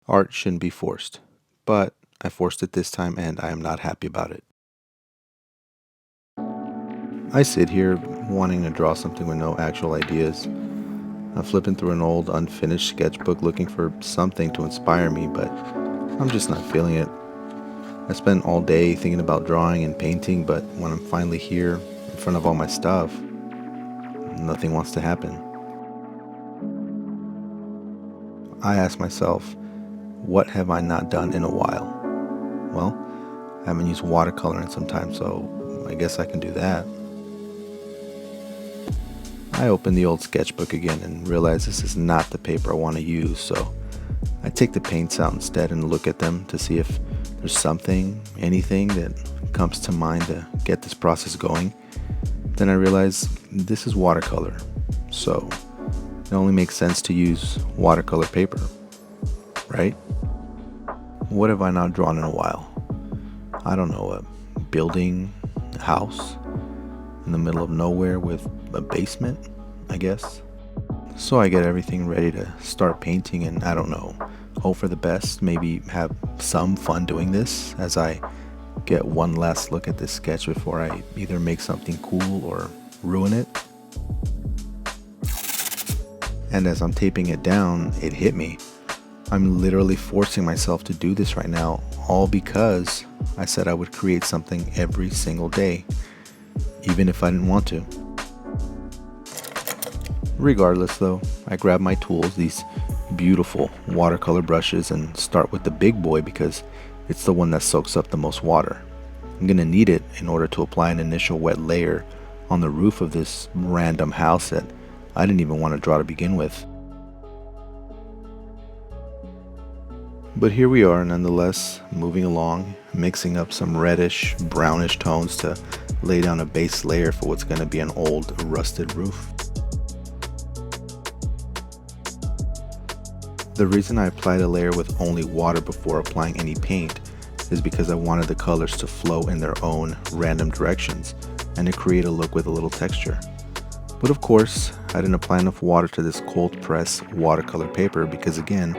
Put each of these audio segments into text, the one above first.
Art shouldn't be forced, but I forced it this time and I am not happy about it. I sit here wanting to draw something with no actual ideas. I'm flipping through an old unfinished sketchbook looking for something to inspire me, but I'm just not feeling it. I spent all day thinking about drawing and painting, but when I'm finally here in front of all my stuff, nothing wants to happen. I ask myself, what have I not done in a while? Well, I haven't used watercolor in some time, so I guess I can do that. I open the old sketchbook again and realize this is not the paper I want to use, so I take the paints out instead and look at them to see if there's something, anything that comes to mind to get this process going. Then I realize this is watercolor, so it only makes sense to use watercolor paper, right? What have I not drawn in a while? I don't know, a building, a house in the middle of nowhere with a basement, I guess. So I get everything ready to start painting and I don't know, hope for the best, maybe have some fun doing this as I get one last look at this sketch before I either make something cool or ruin it. And as I'm taping it down, it hit me. I'm literally forcing myself to do this right now, all because I said I would create something every single day, even if I didn't want to. Regardless though, I grab my tools, these beautiful watercolor brushes, and start with the big boy because it's the one that soaks up the most water. I'm gonna need it in order to apply an initial wet layer on the roof of this random house that I didn't even want to draw to begin with. But here we are nonetheless, moving along, mixing up some reddish, brownish tones to lay down a base layer for what's going to be an old, rusted roof. The reason I applied a layer with only water before applying any paint is because I wanted the colors to flow in their own random directions and to create a look with a little texture. But of course, I didn't apply enough water to this cold press watercolor paper because again,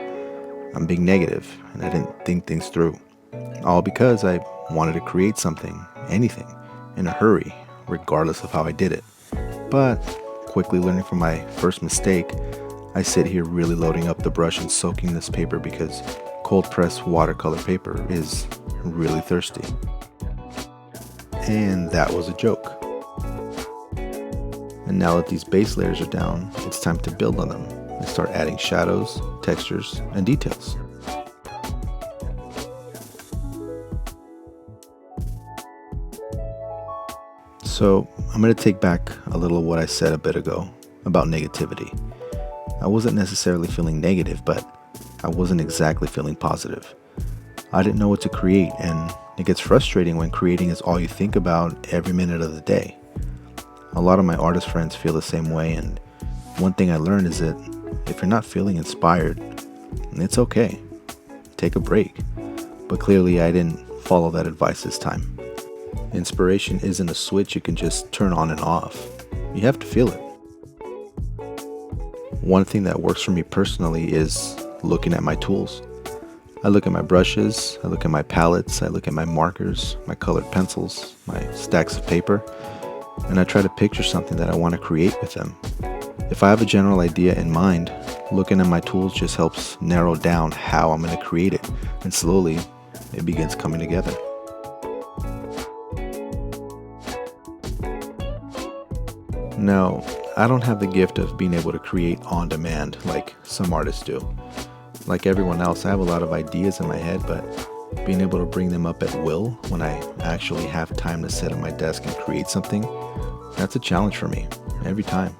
I'm being negative and I didn't think things through. All because I wanted to create something, anything, in a hurry, regardless of how I did it. But quickly learning from my first mistake, I sit here really loading up the brush and soaking this paper because cold press watercolor paper is really thirsty. And that was a joke. And now that these base layers are down, it's time to build on them and start adding shadows, textures, and details. So I'm going to take back a little of what I said a bit ago about negativity. I wasn't necessarily feeling negative, but I wasn't exactly feeling positive. I didn't know what to create, and it gets frustrating when creating is all you think about every minute of the day. A lot of my artist friends feel the same way, and one thing I learned is that if you're not feeling inspired, it's okay. Take a break. But clearly I didn't follow that advice this time. Inspiration isn't a switch you can just turn on and off. You have to feel it. One thing that works for me personally is looking at my tools. I look at my brushes, I look at my palettes, I look at my markers, my colored pencils, my stacks of paper, and I try to picture something that I want to create with them. If I have a general idea in mind, looking at my tools just helps narrow down how I'm going to create it, and slowly it begins coming together. Now, I don't have the gift of being able to create on demand like some artists do. Like everyone else, I have a lot of ideas in my head, but being able to bring them up at will when I actually have time to sit at my desk and create something, that's a challenge for me, every time.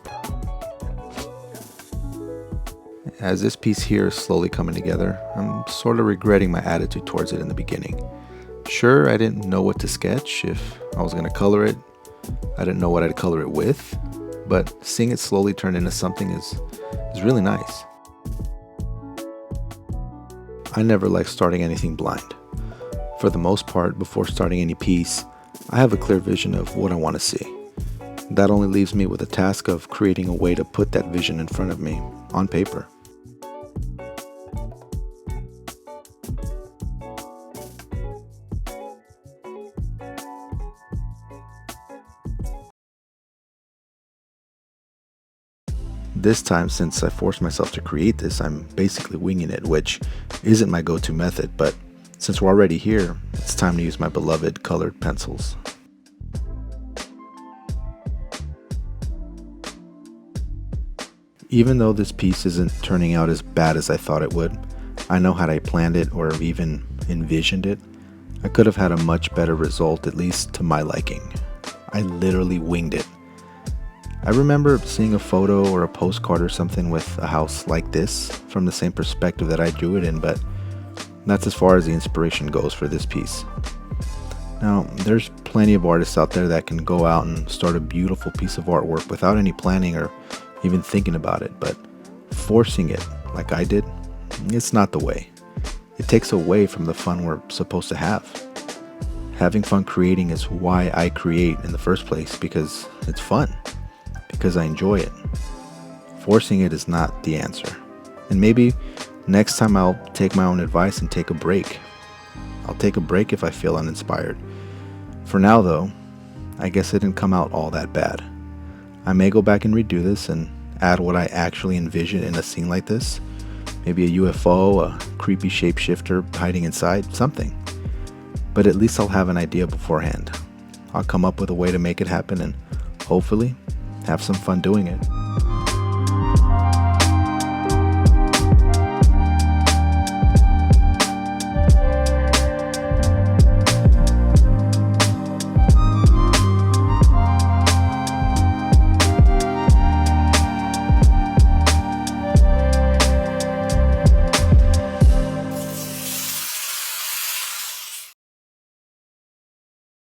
As this piece here is slowly coming together, I'm sort of regretting my attitude towards it in the beginning. Sure, I didn't know what to sketch, if I was going to color it. I didn't know what I'd color it with, but seeing it slowly turn into something is really nice. I never like starting anything blind. For the most part, before starting any piece, I have a clear vision of what I want to see. That only leaves me with the task of creating a way to put that vision in front of me, on paper. This time, since I forced myself to create this, I'm basically winging it, which isn't my go-to method, but since we're already here, it's time to use my beloved colored pencils. Even though this piece isn't turning out as bad as I thought it would, I know had I planned it or even envisioned it, I could have had a much better result, at least to my liking. I literally winged it. I remember seeing a photo or a postcard or something with a house like this from the same perspective that I drew it in, but that's as far as the inspiration goes for this piece. Now, there's plenty of artists out there that can go out and start a beautiful piece of artwork without any planning or even thinking about it, but forcing it like I did, it's not the way. It takes away from the fun we're supposed to have. Having fun creating is why I create in the first place, because it's fun, because I enjoy it. Forcing it is not the answer. And maybe next time I'll take my own advice and take a break. I'll take a break if I feel uninspired. For now though, I guess it didn't come out all that bad. I may go back and redo this and add what I actually envision in a scene like this. Maybe a UFO, a creepy shapeshifter hiding inside, something. But at least I'll have an idea beforehand. I'll come up with a way to make it happen and hopefully have some fun doing it.